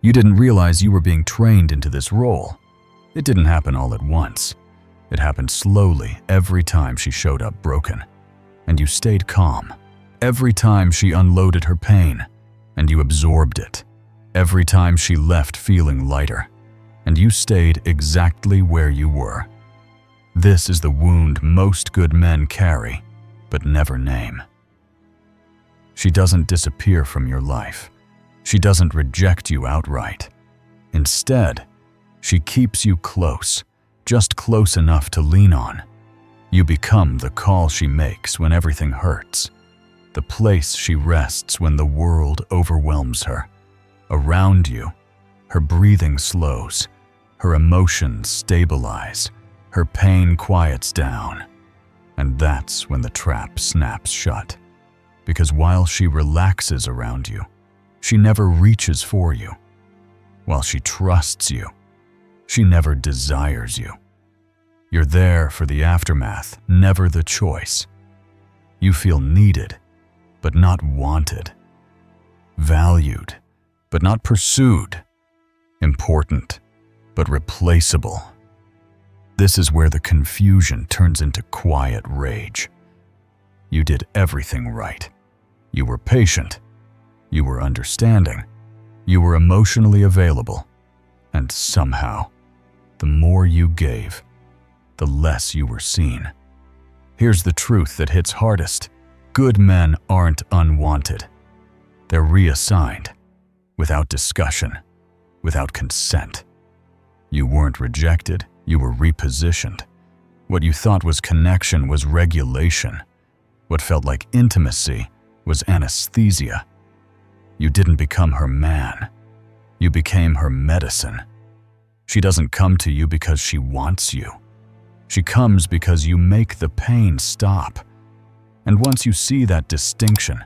You didn't realize you were being trained into this role. It didn't happen all at once. It happened slowly every time she showed up broken. And you stayed calm. Every time she unloaded her pain, and you absorbed it. Every time she left feeling lighter, and you stayed exactly where you were. This is the wound most good men carry, but never name. She doesn't disappear from your life. She doesn't reject you outright. Instead, she keeps you close, just close enough to lean on. You become the call she makes when everything hurts, the place she rests when the world overwhelms her. Around you, her breathing slows, her emotions stabilize, her pain quiets down. And that's when the trap snaps shut. Because while she relaxes around you, she never reaches for you. While she trusts you, she never desires you. You're there for the aftermath, never the choice. You feel needed, but not wanted. Valued, but not pursued. Important, but replaceable. This is where the confusion turns into quiet rage. You did everything right. You were patient. You were understanding. You were emotionally available. And somehow, the more you gave, the less you were seen. Here's the truth that hits hardest. Good men aren't unwanted. They're reassigned, without discussion, without consent. You weren't rejected, you were repositioned. What you thought was connection was regulation. What felt like intimacy was anesthesia. You didn't become her man. You became her medicine. She doesn't come to you because she wants you. She comes because you make the pain stop. And once you see that distinction,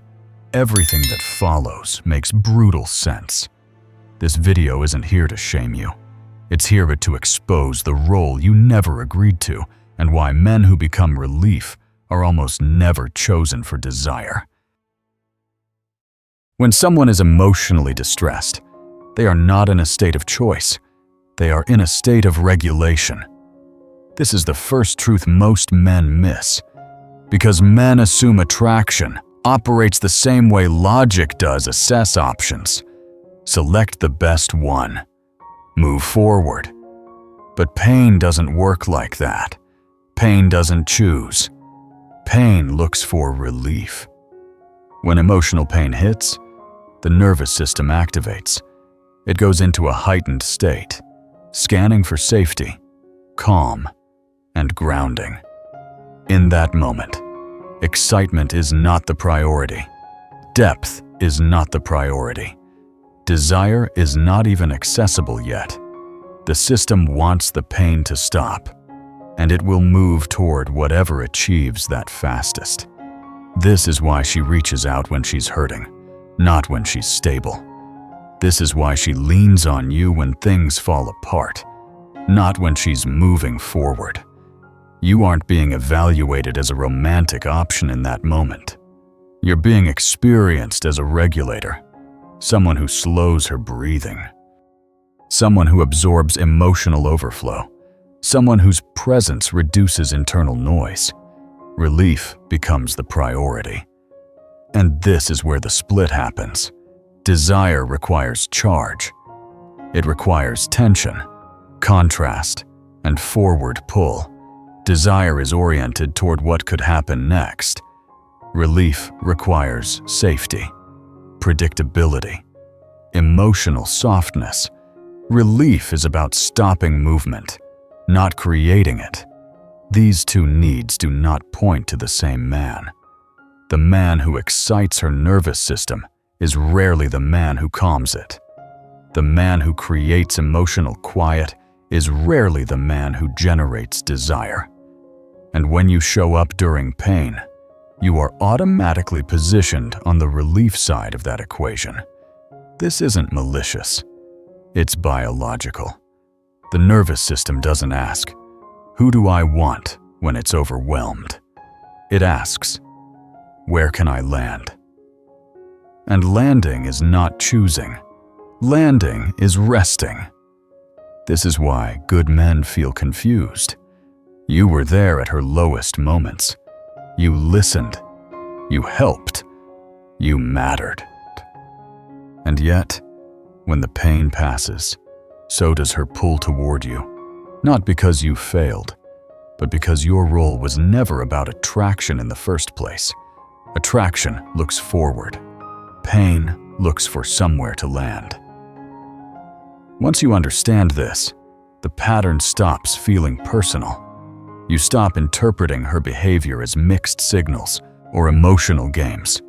everything that follows makes brutal sense. This video isn't here to shame you. It's here to expose the role you never agreed to and why men who become relief are almost never chosen for desire. When someone is emotionally distressed, they are not in a state of choice. They are in a state of regulation. This is the first truth most men miss. Because men assume attraction operates the same way logic does assess options. Select the best one. Move forward. But pain doesn't work like that. Pain doesn't choose. Pain looks for relief. When emotional pain hits, the nervous system activates. It goes into a heightened state, scanning for safety, calm, and grounding. In that moment, excitement is not the priority. Depth is not the priority. Desire is not even accessible yet. The system wants the pain to stop, and it will move toward whatever achieves that fastest. This is why she reaches out when she's hurting, not when she's stable. This is why she leans on you when things fall apart, not when she's moving forward. You aren't being evaluated as a romantic option in that moment. You're being experienced as a regulator, someone who slows her breathing, someone who absorbs emotional overflow, someone whose presence reduces internal noise. Relief becomes the priority. And this is where the split happens. Desire requires charge. It requires tension, contrast, and forward pull. Desire is oriented toward what could happen next. Relief requires safety, predictability, emotional softness. Relief is about stopping movement, not creating it. These two needs do not point to the same man. The man who excites her nervous system is rarely the man who calms it. The man who creates emotional quiet is rarely the man who generates desire. And when you show up during pain, you are automatically positioned on the relief side of that equation. This isn't malicious. It's biological. The nervous system doesn't ask, "Who do I want?" when it's overwhelmed. It asks, "Where can I land?" And landing is not choosing. Landing is resting. This is why good men feel confused. You were there at her lowest moments. You listened. You helped. You mattered. And yet, when the pain passes, so does her pull toward you. Not because you failed, but because your role was never about attraction in the first place. Attraction looks forward. Pain looks for somewhere to land. Once you understand this, the pattern stops feeling personal. You stop interpreting her behavior as mixed signals or emotional games.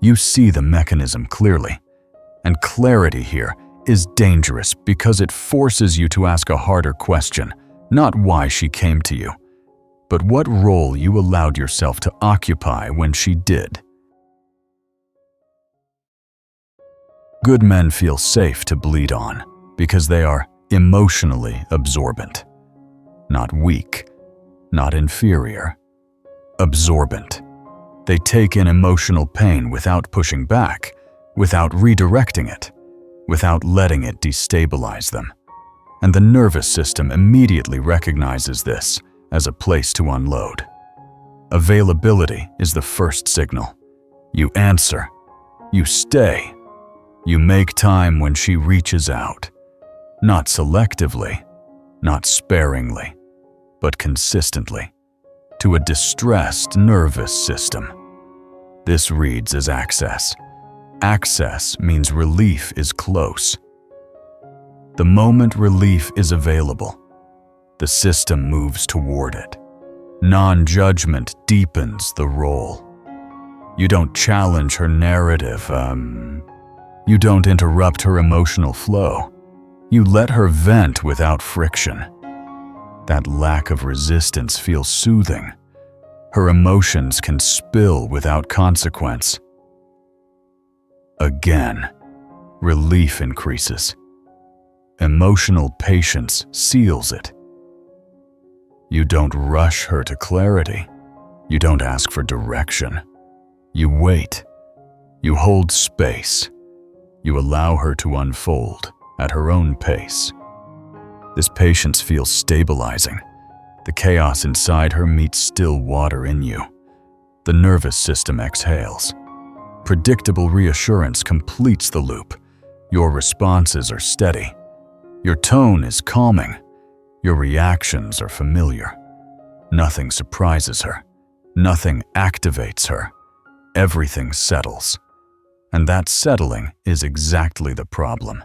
You see the mechanism clearly. And clarity here is dangerous because it forces you to ask a harder question, not why she came to you, but what role you allowed yourself to occupy when she did. Good men feel safe to bleed on because they are emotionally absorbent. Not weak, not inferior. Absorbent. They take in emotional pain without pushing back, without redirecting it, without letting it destabilize them. And the nervous system immediately recognizes this as a place to unload. Availability is the first signal. You answer. You stay. You make time when she reaches out. Not selectively, not sparingly, but consistently, to a distressed nervous system. This reads as access. Access means relief is close. The moment relief is available, the system moves toward it. Non-judgment deepens the role. You don't challenge her narrative, you don't interrupt her emotional flow. You let her vent without friction. That lack of resistance feels soothing. Her emotions can spill without consequence. Again, relief increases. Emotional patience seals it. You don't rush her to clarity. You don't ask for direction. You wait. You hold space. You allow her to unfold at her own pace. This patience feels stabilizing. The chaos inside her meets still water in you. The nervous system exhales. Predictable reassurance completes the loop. Your responses are steady. Your tone is calming. Your reactions are familiar. Nothing surprises her. Nothing activates her. Everything settles. And that settling is exactly the problem,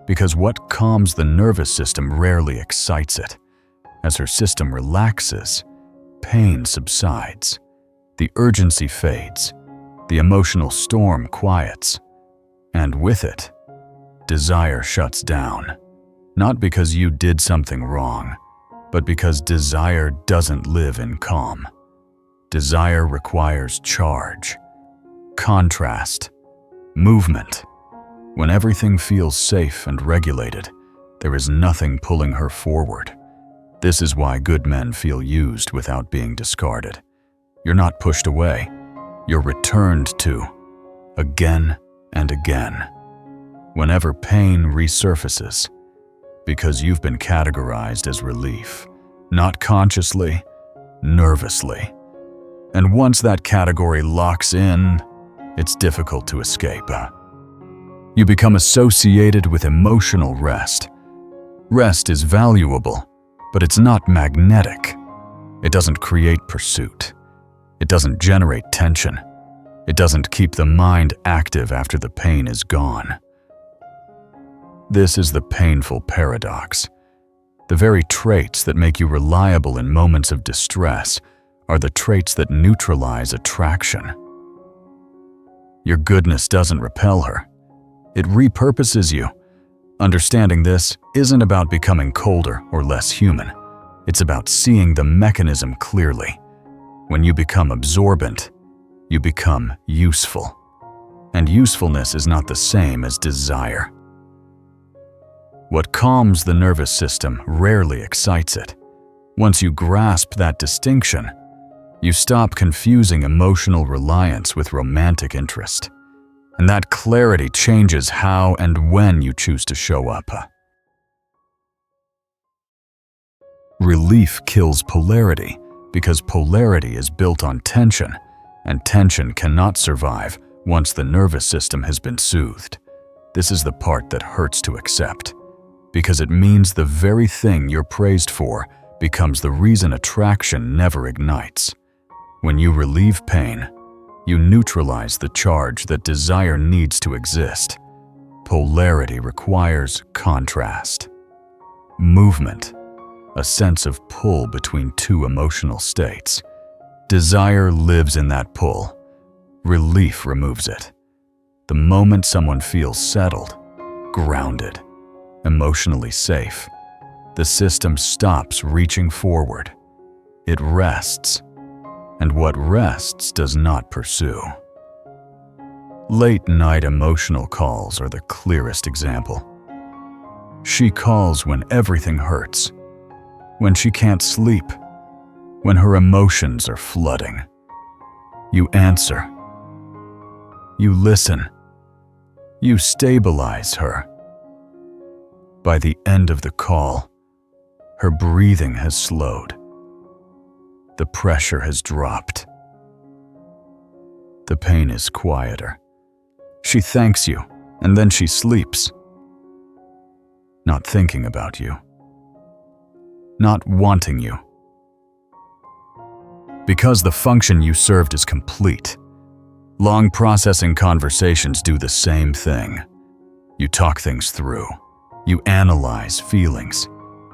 because what calms the nervous system rarely excites it. As her system relaxes, pain subsides. The urgency fades. The emotional storm quiets. And with it, desire shuts down. Not because you did something wrong, but because desire doesn't live in calm. Desire requires charge, contrast, movement. When everything feels safe and regulated, there is nothing pulling her forward. This is why good men feel used without being discarded. You're not pushed away. You're returned to, again and again, whenever pain resurfaces, because you've been categorized as relief, not consciously, nervously. And once that category locks in, it's difficult to escape. You become associated with emotional rest. Rest is valuable, but it's not magnetic. It doesn't create pursuit. It doesn't generate tension. It doesn't keep the mind active after the pain is gone. This is the painful paradox. The very traits that make you reliable in moments of distress are the traits that neutralize attraction. Your goodness doesn't repel her. It repurposes you. Understanding this isn't about becoming colder or less human. It's about seeing the mechanism clearly. When you become absorbent, you become useful. And usefulness is not the same as desire. What calms the nervous system rarely excites it. Once you grasp that distinction, you stop confusing emotional reliance with romantic interest. And that clarity changes how and when you choose to show up. Relief kills polarity because polarity is built on tension, and tension cannot survive once the nervous system has been soothed. This is the part that hurts to accept, because it means the very thing you're praised for becomes the reason attraction never ignites. When you relieve pain, you neutralize the charge that desire needs to exist. Polarity requires contrast. Movement, a sense of pull between two emotional states. Desire lives in that pull. Relief removes it. The moment someone feels settled, grounded, emotionally safe, the system stops reaching forward. It rests, and what rests does not pursue. Late-night emotional calls are the clearest example. She calls when everything hurts, when she can't sleep, when her emotions are flooding. You answer. You listen. You stabilize her. By the end of the call, her breathing has slowed. The pressure has dropped. The pain is quieter. She thanks you, and then she sleeps. Not thinking about you. Not wanting you. Because the function you served is complete. Long processing conversations do the same thing. You talk things through. You analyze feelings.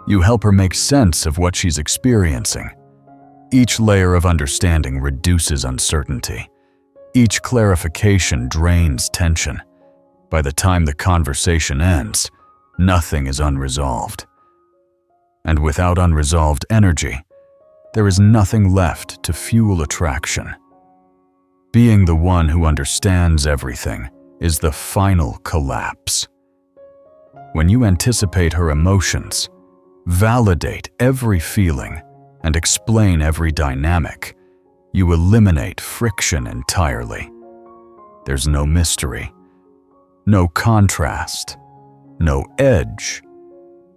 You help her make sense of what she's experiencing. Each layer of understanding reduces uncertainty. Each clarification drains tension. By the time the conversation ends, nothing is unresolved. And without unresolved energy, there is nothing left to fuel attraction. Being the one who understands everything is the final collapse. When you anticipate her emotions, validate every feeling, and explain every dynamic, you eliminate friction entirely. There's no mystery, no contrast, no edge.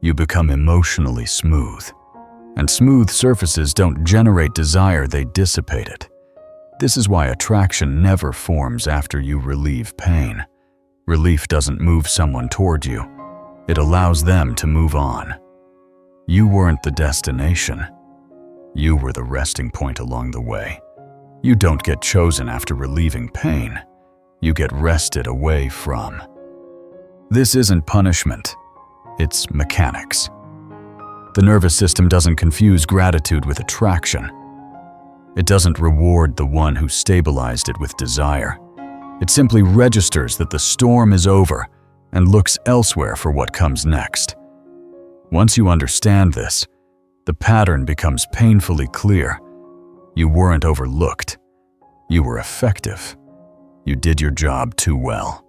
You become emotionally smooth. And smooth surfaces don't generate desire, they dissipate it. This is why attraction never forms after you relieve pain. Relief doesn't move someone toward you. It allows them to move on. You weren't the destination. You were the resting point along the way. You don't get chosen after relieving pain. You get rested away from. This isn't punishment. It's mechanics. The nervous system doesn't confuse gratitude with attraction. It doesn't reward the one who stabilized it with desire. It simply registers that the storm is over and looks elsewhere for what comes next. Once you understand this, the pattern becomes painfully clear. You weren't overlooked. You were effective. You did your job too well.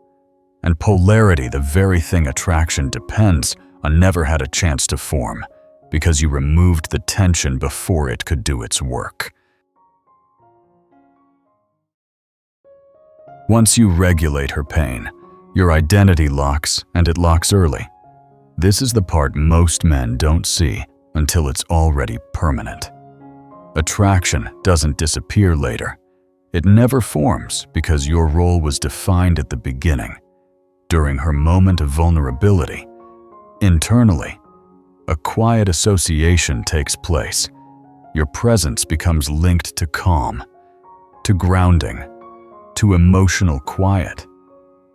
And polarity, the very thing attraction depends on, never had a chance to form, because you removed the tension before it could do its work. Once you regulate her pain, your identity locks, and it locks early. This is the part most men don't see until it's already permanent. Attraction doesn't disappear later. It never forms because your role was defined at the beginning. During her moment of vulnerability, internally, a quiet association takes place. Your presence becomes linked to calm, to grounding, to emotional quiet.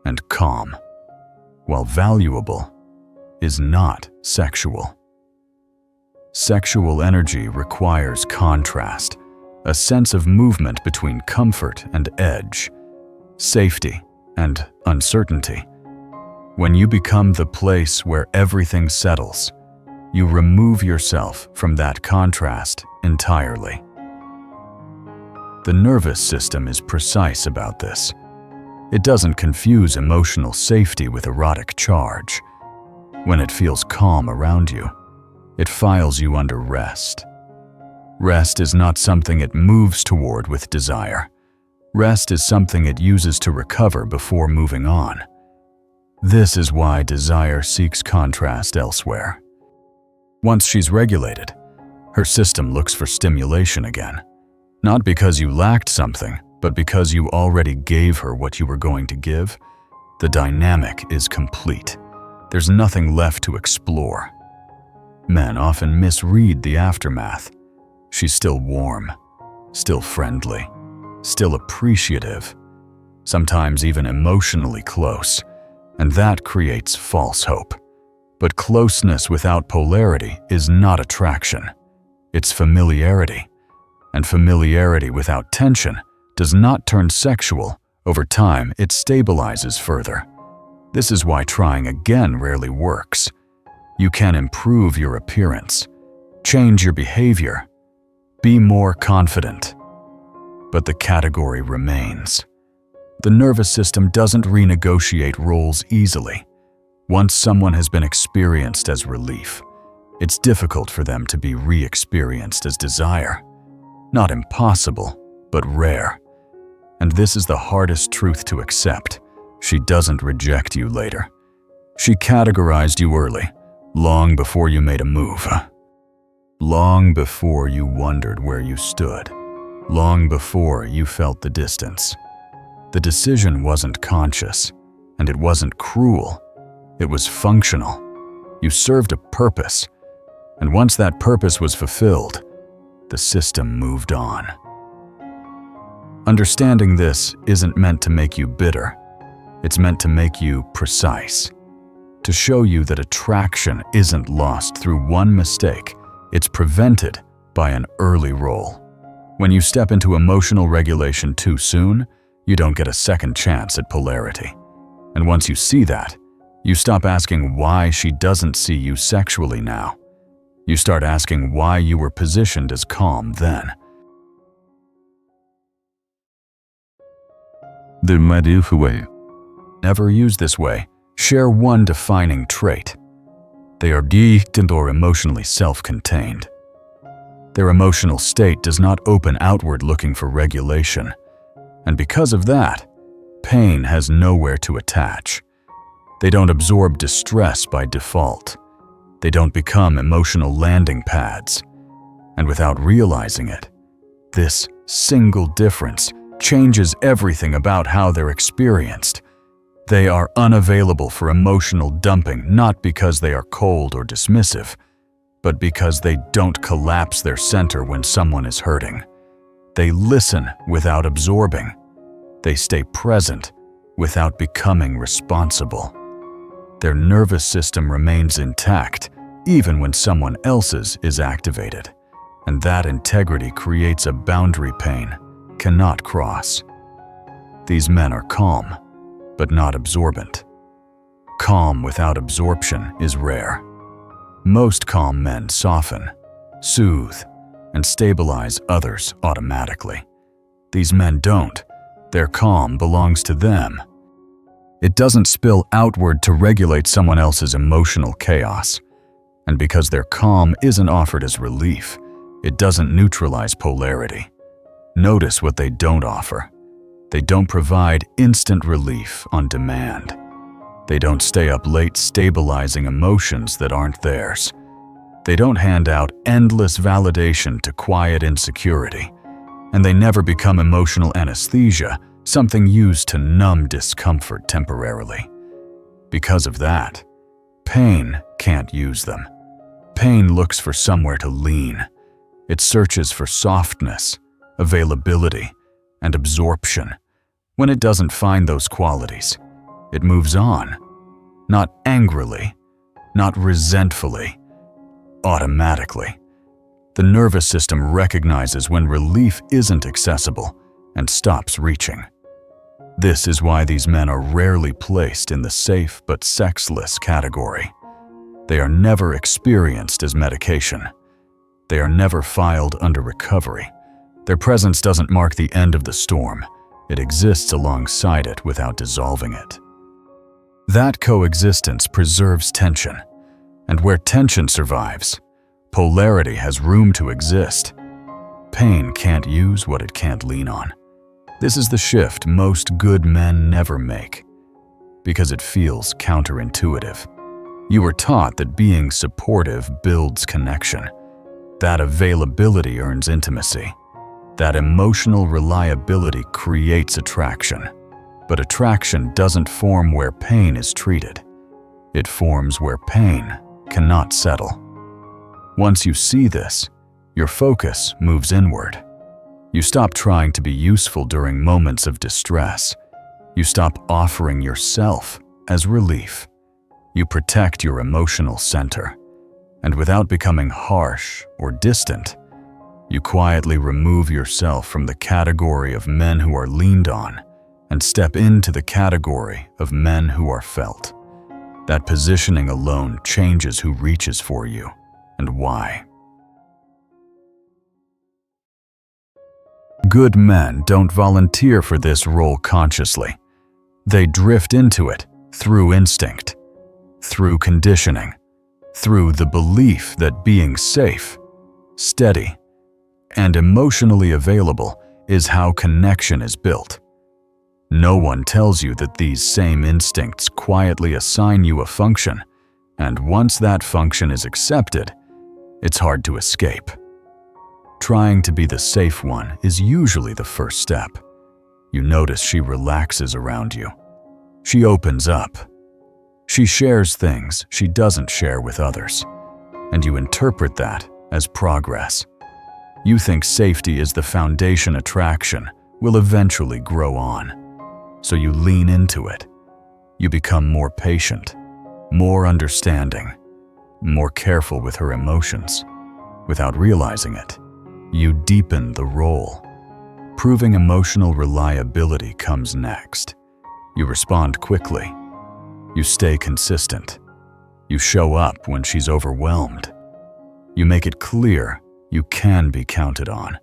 And calm, while valuable, is not sexual. Sexual energy requires contrast, a sense of movement between comfort and edge, safety and uncertainty. When you become the place where everything settles, you remove yourself from that contrast entirely. The nervous system is precise about this. It doesn't confuse emotional safety with erotic charge. When it feels calm around you, it files you under rest. Rest is not something it moves toward with desire. Rest is something it uses to recover before moving on. This is why desire seeks contrast elsewhere. Once she's regulated, her system looks for stimulation again. Not because you lacked something, but because you already gave her what you were going to give. The dynamic is complete. There's nothing left to explore. Men often misread the aftermath. She's still warm, still friendly, still appreciative, sometimes even emotionally close, and that creates false hope. But closeness without polarity is not attraction. It's familiarity. And familiarity without tension does not turn sexual. Over time, it stabilizes further. This is why trying again rarely works. You can improve your appearance, change your behavior, be more confident. But the category remains. The nervous system doesn't renegotiate roles easily. Once someone has been experienced as relief, it's difficult for them to be re-experienced as desire. Not impossible, but rare. And this is the hardest truth to accept. She doesn't reject you later. She categorized you early, long before you made a move. Long before you wondered where you stood. Long before you felt the distance. The decision wasn't conscious, and it wasn't cruel. It was functional. You served a purpose, and once that purpose was fulfilled, the system moved on. Understanding this isn't meant to make you bitter. It's meant to make you precise, to show you that attraction isn't lost through one mistake. It's prevented by an early role. When you step into emotional regulation too soon, you don't get a second chance at polarity. And once you see that, you stop asking why she doesn't see you sexually now. You start asking why you were positioned as calm then. The medieval way. Never use this way. Share one defining trait. They are distinct or emotionally self-contained. Their emotional state does not open outward looking for regulation. And because of that, pain has nowhere to attach. They don't absorb distress by default. They don't become emotional landing pads. And without realizing it, this single difference changes everything about how they're experienced. They are unavailable for emotional dumping not because they are cold or dismissive, but because they don't collapse their center when someone is hurting. They listen without absorbing. They stay present without becoming responsible. Their nervous system remains intact even when someone else's is activated, and that integrity creates a boundary pain cannot cross. These men are calm, but not absorbent. Calm without absorption is rare. Most calm men soften, soothe, and stabilize others automatically. These men don't. Their calm belongs to them. It doesn't spill outward to regulate someone else's emotional chaos. And because their calm isn't offered as relief, it doesn't neutralize polarity. Notice what they don't offer. They don't provide instant relief on demand. They don't stay up late stabilizing emotions that aren't theirs. They don't hand out endless validation to quiet insecurity. And they never become emotional anesthesia, something used to numb discomfort temporarily. Because of that, pain can't use them. Pain looks for somewhere to lean. It searches for softness, availability, and absorption. When it doesn't find those qualities, it moves on. Not angrily, not resentfully, automatically. The nervous system recognizes when relief isn't accessible and stops reaching. This is why these men are rarely placed in the safe but sexless category. They are never experienced as medication. They are never filed under recovery. Their presence doesn't mark the end of the storm. It exists alongside it without dissolving it. That coexistence preserves tension. And where tension survives, polarity has room to exist. Pain can't use what it can't lean on. This is the shift most good men never make, because it feels counterintuitive. You were taught that being supportive builds connection, that availability earns intimacy, that emotional reliability creates attraction. But attraction doesn't form where pain is treated. It forms where pain cannot settle. Once you see this, your focus moves inward. You stop trying to be useful during moments of distress. You stop offering yourself as relief. You protect your emotional center. And without becoming harsh or distant, you quietly remove yourself from the category of men who are leaned on and step into the category of men who are felt. That positioning alone changes who reaches for you and why. Good men don't volunteer for this role consciously. They drift into it through instinct, through conditioning, through the belief that being safe, steady, and emotionally available is how connection is built. No one tells you that these same instincts quietly assign you a function, and once that function is accepted, it's hard to escape. Trying to be the safe one is usually the first step. You notice she relaxes around you. She opens up. She shares things she doesn't share with others, and you interpret that as progress. You think safety is the foundation attraction will eventually grow on, so you lean into it. You become more patient, more understanding, more careful with her emotions. Without realizing it, you deepen the role. Proving emotional reliability comes next. You respond quickly. You stay consistent. You show up when she's overwhelmed. You make it clear you can be counted on.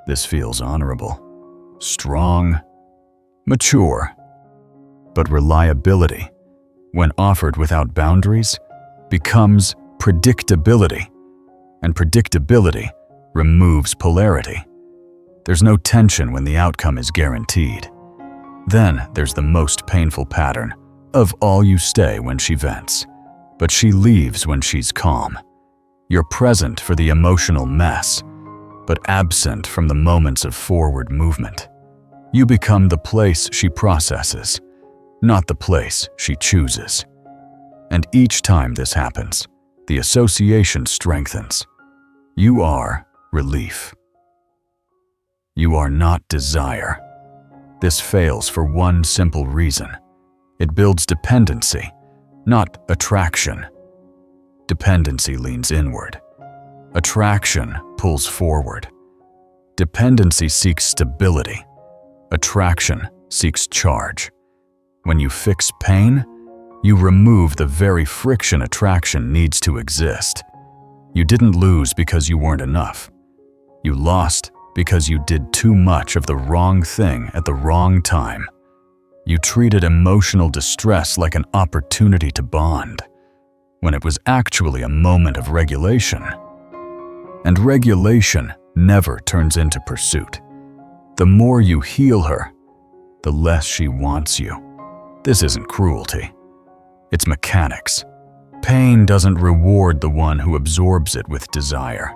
This feels honorable, strong, mature. But reliability, when offered without boundaries, becomes predictability. And predictability removes polarity. There's no tension when the outcome is guaranteed. Then there's the most painful pattern of all. You stay when she vents, but she leaves when she's calm. You're present for the emotional mess, but absent from the moments of forward movement. You become the place she processes, not the place she chooses. And each time this happens, the association strengthens. You are relief. You are not desire. This fails for one simple reason. It builds dependency, not attraction. Dependency leans inward. Attraction pulls forward. Dependency seeks stability. Attraction seeks charge. When you fix pain, you remove the very friction attraction needs to exist. You didn't lose because you weren't enough. You lost because you did too much of the wrong thing at the wrong time. You treated emotional distress like an opportunity to bond, when it was actually a moment of regulation. And regulation never turns into pursuit. The more you heal her, the less she wants you. This isn't cruelty. It's mechanics. Pain doesn't reward the one who absorbs it with desire.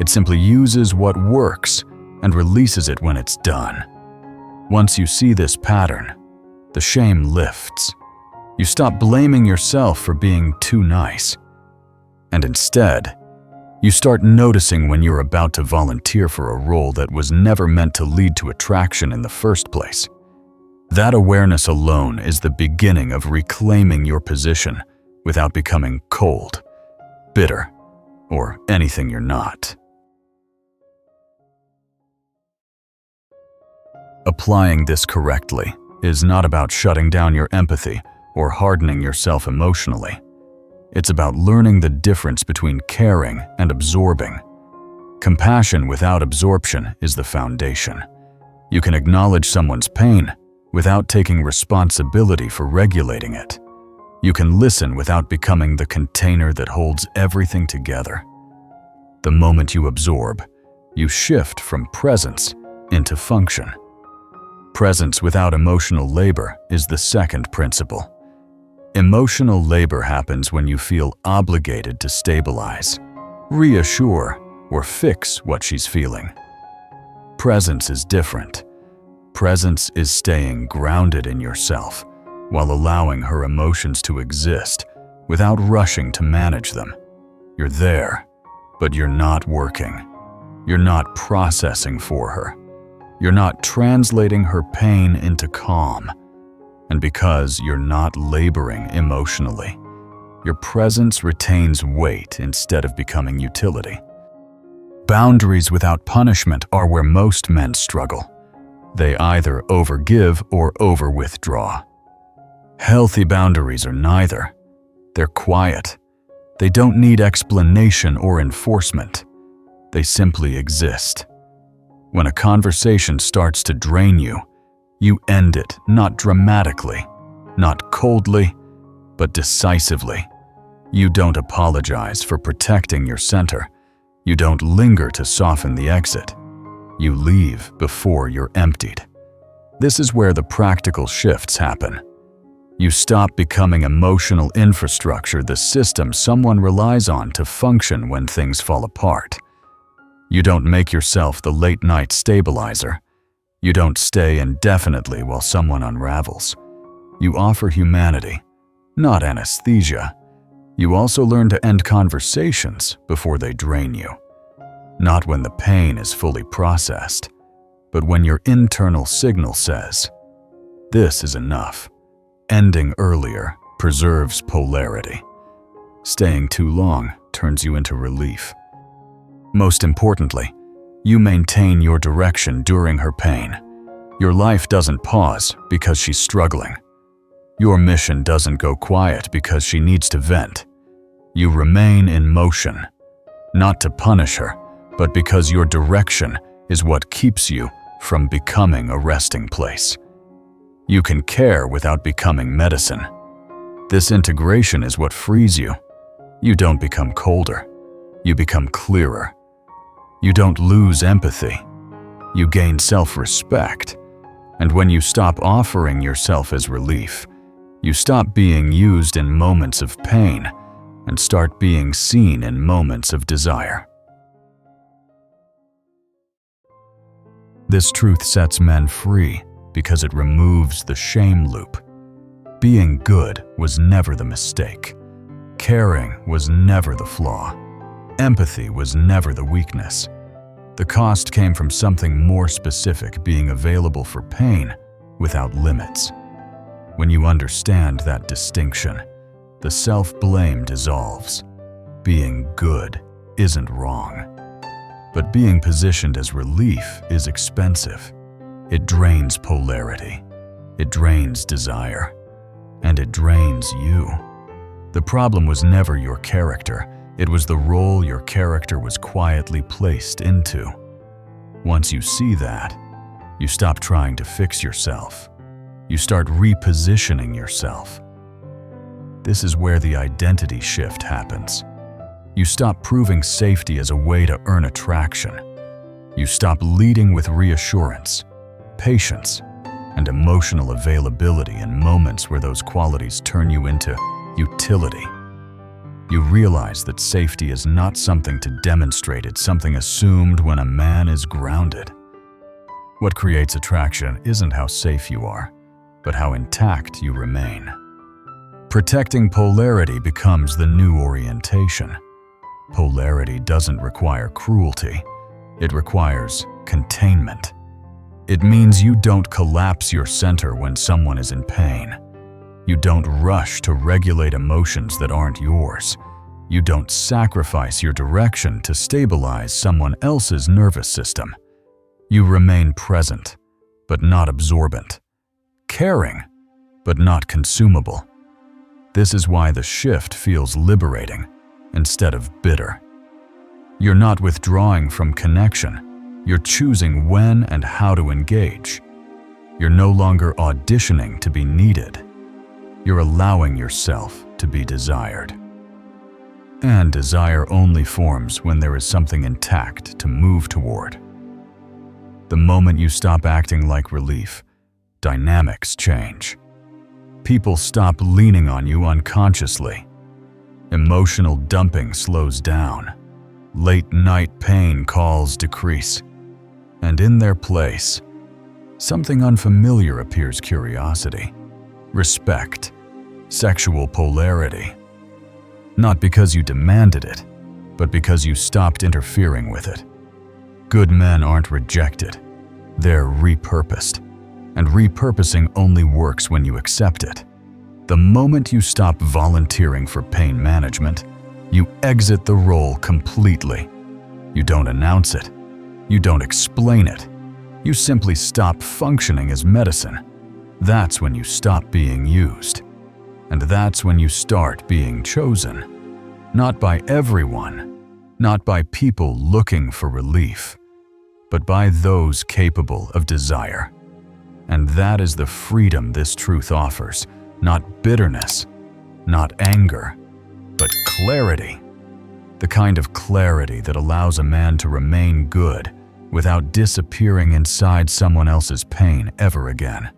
It simply uses what works and releases it when it's done. Once you see this pattern, the shame lifts. You stop blaming yourself for being too nice. And instead, you start noticing when you're about to volunteer for a role that was never meant to lead to attraction in the first place. That awareness alone is the beginning of reclaiming your position without becoming cold, bitter, or anything you're not. Applying this correctly is not about shutting down your empathy or hardening yourself emotionally. It's about learning the difference between caring and absorbing. Compassion without absorption is the foundation. You can acknowledge someone's pain without taking responsibility for regulating it. You can listen without becoming the container that holds everything together. The moment you absorb, you shift from presence into function. Presence without emotional labor is the second principle. Emotional labor happens when you feel obligated to stabilize, reassure, or fix what she's feeling. Presence is different. Presence is staying grounded in yourself while allowing her emotions to exist without rushing to manage them. You're there, but you're not working. You're not processing for her. You're not translating her pain into calm. And because you're not laboring emotionally, your presence retains weight instead of becoming utility. Boundaries without punishment are where most men struggle. They either overgive or over-withdraw. Healthy boundaries are neither. They're quiet. They don't need explanation or enforcement. They simply exist. When a conversation starts to drain you, you end it not dramatically, not coldly, but decisively. You don't apologize for protecting your center. You don't linger to soften the exit. You leave before you're emptied. This is where the practical shifts happen. You stop becoming emotional infrastructure, the system someone relies on to function when things fall apart. You don't make yourself the late-night stabilizer. You don't stay indefinitely while someone unravels. You offer humanity, not anesthesia. You also learn to end conversations before they drain you. Not when the pain is fully processed, but when your internal signal says, "This is enough." Ending earlier preserves polarity. Staying too long turns you into relief. Most importantly, you maintain your direction during her pain. Your life doesn't pause because she's struggling. Your mission doesn't go quiet because she needs to vent. You remain in motion, not to punish her, but because your direction is what keeps you from becoming a resting place. You can care without becoming medicine. This integration is what frees you. You don't become colder. You become clearer. You don't lose empathy. You gain self-respect. And when you stop offering yourself as relief, you stop being used in moments of pain and start being seen in moments of desire. This truth sets men free because it removes the shame loop. Being good was never the mistake. Caring was never the flaw. Empathy was never the weakness. The cost came from something more specific, being available for pain without limits. When you understand that distinction, the self-blame dissolves. Being good isn't wrong. But being positioned as relief is expensive. It drains polarity. It drains desire. And it drains you. The problem was never your character. It was the role your character was quietly placed into. Once you see that, you stop trying to fix yourself. You start repositioning yourself. This is where the identity shift happens. You stop proving safety as a way to earn attraction. You stop leading with reassurance, patience, and emotional availability in moments where those qualities turn you into utility. You realize that safety is not something to demonstrate, it's something assumed when a man is grounded. What creates attraction isn't how safe you are, but how intact you remain. Protecting polarity becomes the new orientation. Polarity doesn't require cruelty. It requires containment. It means you don't collapse your center when someone is in pain. You don't rush to regulate emotions that aren't yours. You don't sacrifice your direction to stabilize someone else's nervous system. You remain present, but not absorbent. Caring, but not consumable. This is why the shift feels liberating instead of bitter. You're not withdrawing from connection. You're choosing when and how to engage. You're no longer auditioning to be needed. You're allowing yourself to be desired. And desire only forms when there is something intact to move toward. The moment you stop acting like relief, dynamics change. People stop leaning on you unconsciously. Emotional dumping slows down. Late-night pain calls decrease. And in their place, something unfamiliar appears: curiosity, respect, sexual polarity. Not because you demanded it, but because you stopped interfering with it. Good men aren't rejected, they're repurposed. And repurposing only works when you accept it. The moment you stop volunteering for pain management, you exit the role completely. You don't announce it. You don't explain it. You simply stop functioning as medicine. That's when you stop being used. And that's when you start being chosen. Not by everyone, not by people looking for relief, but by those capable of desire. And that is the freedom this truth offers, not bitterness, not anger, but clarity. The kind of clarity that allows a man to remain good without disappearing inside someone else's pain ever again.